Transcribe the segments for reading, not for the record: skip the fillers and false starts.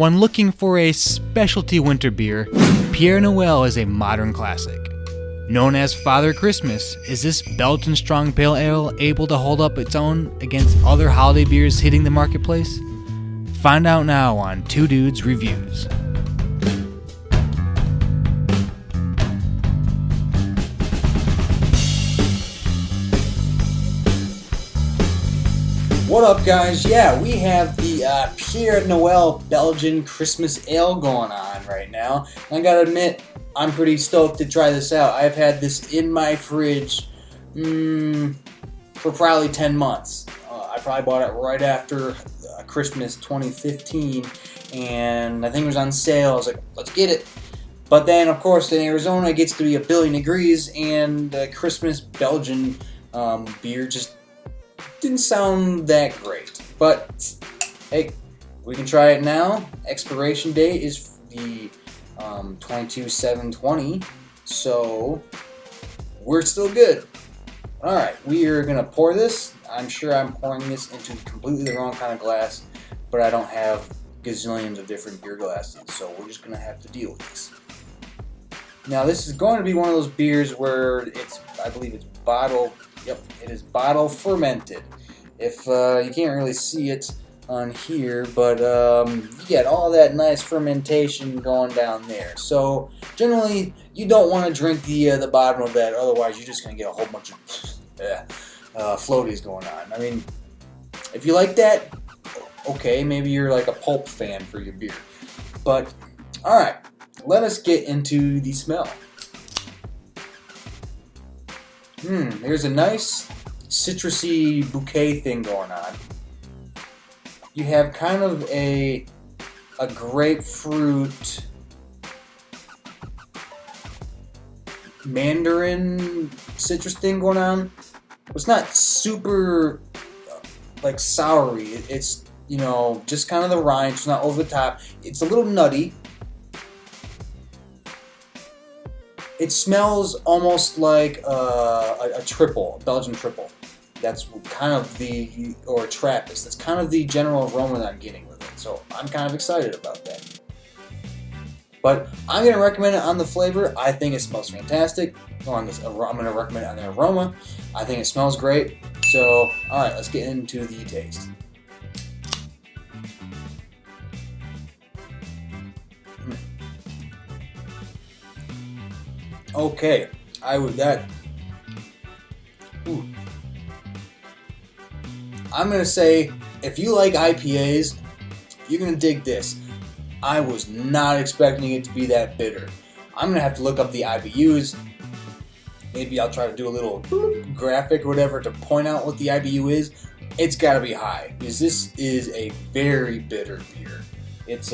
When looking for a specialty winter beer, Pere Noel is a modern classic. Known as Father Christmas, is this Belgian strong pale ale able to hold up its own against other holiday beers hitting the marketplace? Find out now on Two Dudes Reviews. What up, guys? Yeah, we have the Pere Noel Belgian Christmas Ale going on right now. I gotta admit, I'm pretty stoked to try this out. I've had this in my fridge for probably 10 months. I probably bought it right after Christmas 2015, and I think it was on sale. I was like, let's get it. But then, of course, in Arizona, it gets to be 1,000,000,000 degrees, and Christmas Belgian beer just didn't sound that great. But hey, we can try it now. Expiration date is the 22/7/20, so we're still good. Alright, we are gonna pour this. I'm sure I'm pouring this into completely the wrong kind of glass, but I don't have gazillions of different beer glasses, so we're just gonna have to deal with this. Now, this is going to be one of those beers where I believe it's bottle. Yep, it is bottle fermented. If you can't really see it on here, but you get all that nice fermentation going down there. So generally, you don't want to drink the bottom of that. Otherwise, you're just gonna get a whole bunch of floaties going on. I mean, if you like that, okay, maybe you're like a pulp fan for your beer. But all right, let us get into the smell. There's a nice citrusy bouquet thing going on. You have kind of a grapefruit, mandarin citrus thing going on. It's not super like soury. It's, you know, just kind of the rind. It's not over the top. It's a little nutty. It smells almost like a triple, a Belgian triple. That's kind of or a Trappist. That's kind of the general aroma that I'm getting with it. So I'm kind of excited about that. But I'm going to recommend it on the flavor. I think it smells fantastic. I'm going to recommend it on the aroma. I think it smells great. So, all right, let's get into the taste. Okay, I'm gonna say, if you like IPAs, you're gonna dig this. I was not expecting it to be that bitter. I'm gonna have to look up the IBUs. Maybe I'll try to do a little graphic or whatever to point out what the IBU is. It's gotta be high, because this is a very bitter beer. It's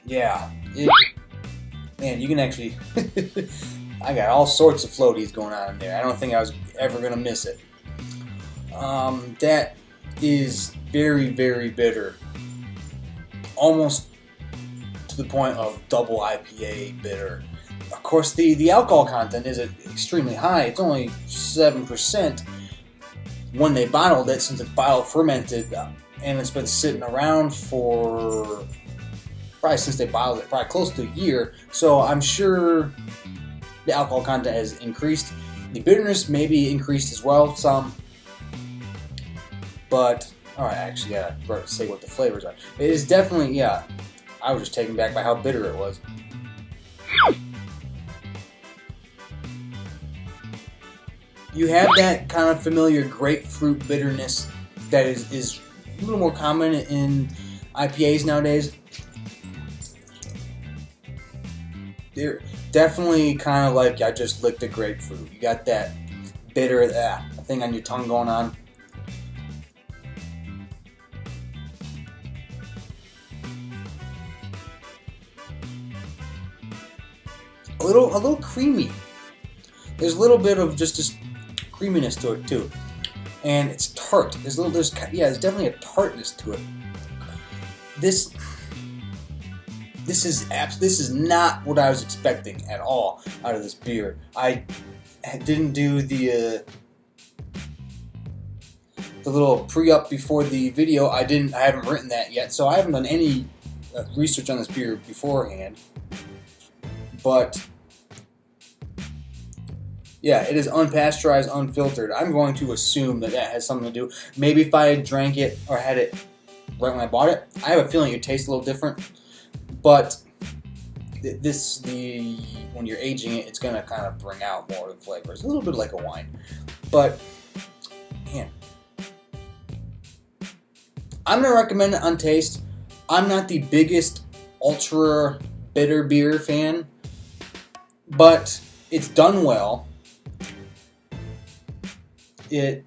yeah, man, you can actually, I got all sorts of floaties going on in there. I don't think I was ever going to miss it. That is very, very bitter. Almost to the point of double IPA bitter. Of course, the alcohol content is extremely high. It's only 7% when they bottled it, since it's bottle fermented, and it's been sitting around for probably since they bottled it, probably close to a year. So I'm sure the alcohol content has increased. The bitterness maybe increased as well, some. But, alright, I actually gotta say what the flavors are. It is definitely, yeah, I was just taken back by how bitter it was. You have that kind of familiar grapefruit bitterness that is a little more common in IPAs nowadays. They're definitely kind of like I just licked a grapefruit. You got that bitter thing on your tongue going on. A little creamy. There's a little bit of just creaminess to it too, and it's tart. There's definitely a tartness to it. This is not what I was expecting at all out of this beer. I didn't do the the little pre-up before the video, I haven't written that yet, so I haven't done any research on this beer beforehand. But yeah, it is unpasteurized, unfiltered. I'm going to assume that has something to do. Maybe if I drank it or had it right when I bought it, I have a feeling it tastes a little different. But when you're aging it, it's going to kind of bring out more of the flavors. A little bit like a wine. But, man, I'm going to recommend it on taste. I'm not the biggest ultra bitter beer fan, but it's done well. The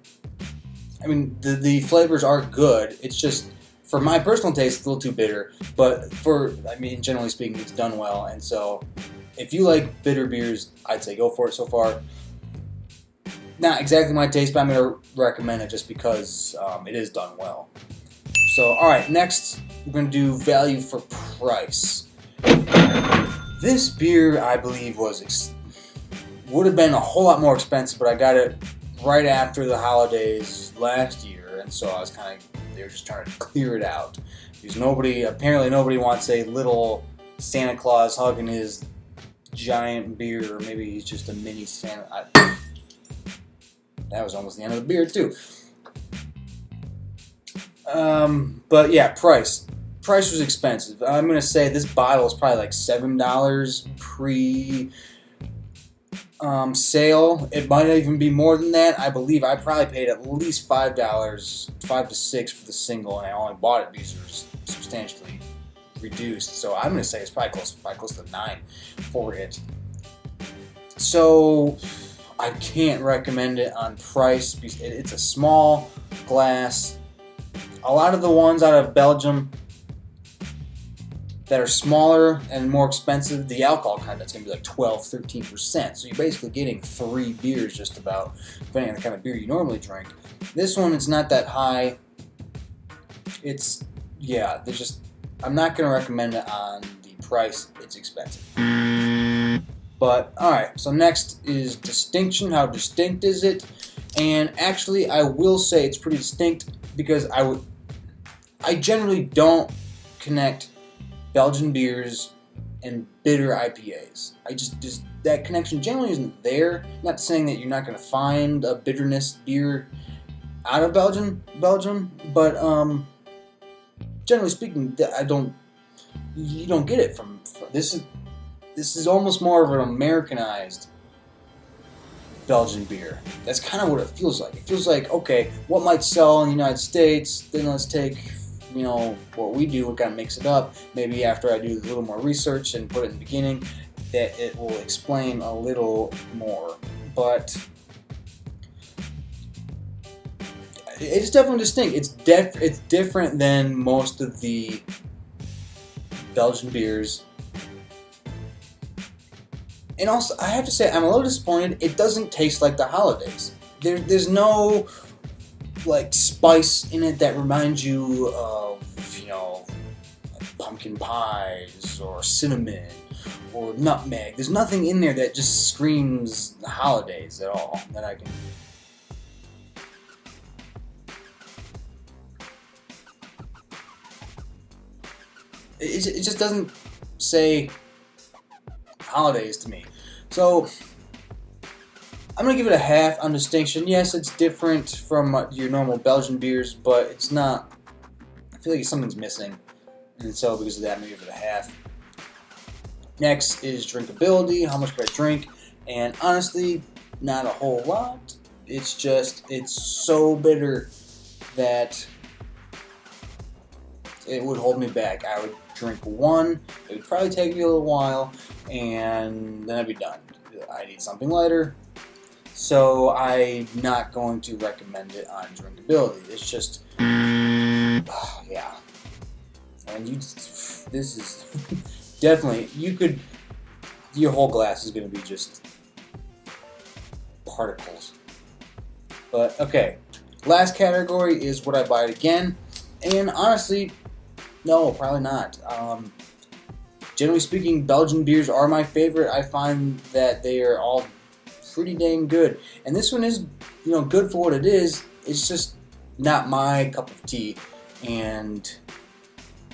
flavors are good. It's just, for my personal taste, it's a little too bitter. But generally speaking, it's done well. And so, if you like bitter beers, I'd say go for it so far. Not exactly my taste, but I'm going to recommend it just because it is done well. So, alright, next we're going to do value for price. This beer, I believe, would have been a whole lot more expensive, but I got it right after the holidays last year, and so they were just trying to clear it out. Because apparently nobody wants a little Santa Claus hugging his giant beer, or maybe he's just a mini Santa. That was almost the end of the beer, too. But yeah, price. Price was expensive. I'm going to say this bottle is probably like $7 sale. It might even be more than that. I believe I probably paid at least $5, $5 to $6 for the single, and I only bought it because it was substantially reduced. So I'm going to say it's probably close to $9 for it. So I can't recommend it on price because it's a small glass. A lot of the ones out of Belgium that are smaller and more expensive, the alcohol content's going to be like 12-13%. So you're basically getting 3 beers just about, depending on the kind of beer you normally drink. This one, it's not that high. I'm not going to recommend it on the price. It's expensive. But, alright, so next is distinction. How distinct is it? And actually, I will say it's pretty distinct because I generally don't connect Belgian beers and bitter IPAs. That connection generally isn't there. Not saying that you're not going to find a bitterness beer out of Belgium, but generally speaking, you don't get it from this is almost more of an Americanized Belgian beer. That's kind of what it feels like. It feels like, okay, what might sell in the United States, then let's take what we do and kind of mix it up. Maybe after I do a little more research and put it in the beginning, that it will explain a little more. But it's definitely distinct. It's different than most of the Belgian beers. And also, I have to say, I'm a little disappointed. It doesn't taste like the holidays. There's no spice in it that reminds you of pumpkin pies or cinnamon or nutmeg. There's nothing in there that just screams the holidays at all that I can. It just doesn't say holidays to me. So I'm going to give it a half on distinction. Yes, it's different from your normal Belgian beers, but it's not. I feel like something's missing. And so because of that, I'm going to give it a half. Next is drinkability. How much could I drink? And honestly, not a whole lot. It's so bitter that it would hold me back. I would drink one. It would probably take me a little while, and then I'd be done. I need something lighter. So I'm not going to recommend it on drinkability. It's just, yeah. And this is definitely, your whole glass is going to be just particles. But, okay. Last category is would I buy it again? And honestly, no, probably not. Generally speaking, Belgian beers are my favorite. I find that they are all pretty dang good. And this one is, good for what it is. It's just not my cup of tea. And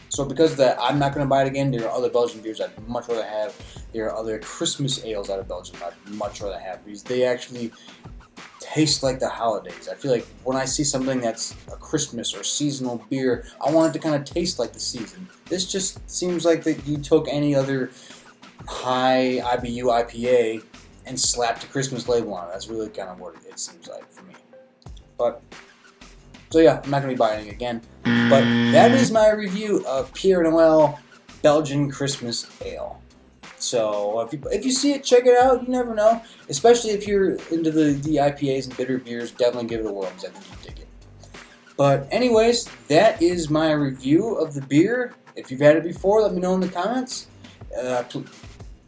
so because of that, I'm not going to buy it again. There are other Belgian beers I'd much rather have. There are other Christmas ales out of Belgium I'd much rather have, because they actually taste like the holidays. I feel like when I see something that's a Christmas or seasonal beer, I want it to kind of taste like the season. This just seems like that you took any other high IBU IPA and slapped a Christmas label on it. That's really kind of what it seems like for me. But so yeah, I'm not going to be buying it again. But that is my review of Pere Noel Belgian Christmas Ale. So if you see it, check it out. You never know. Especially if you're into the IPAs and bitter beers, definitely give it a whirl, because I think you dig it. But anyways, that is my review of the beer. If you've had it before, let me know in the comments.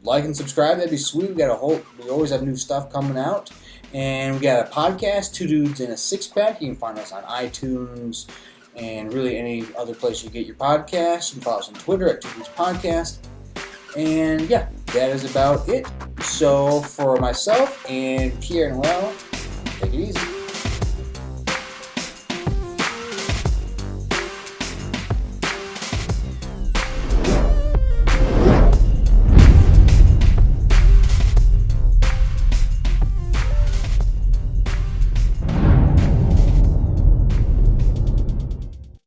Like and subscribe, that'd be sweet. We always have new stuff coming out. And we got a podcast, Two Dudes in a Six Pack. You can find us on iTunes and really any other place you get your podcasts. You can follow us on Twitter at Two Dudes Podcast. And yeah, that is about it. So for myself and Pere Noel, take it easy.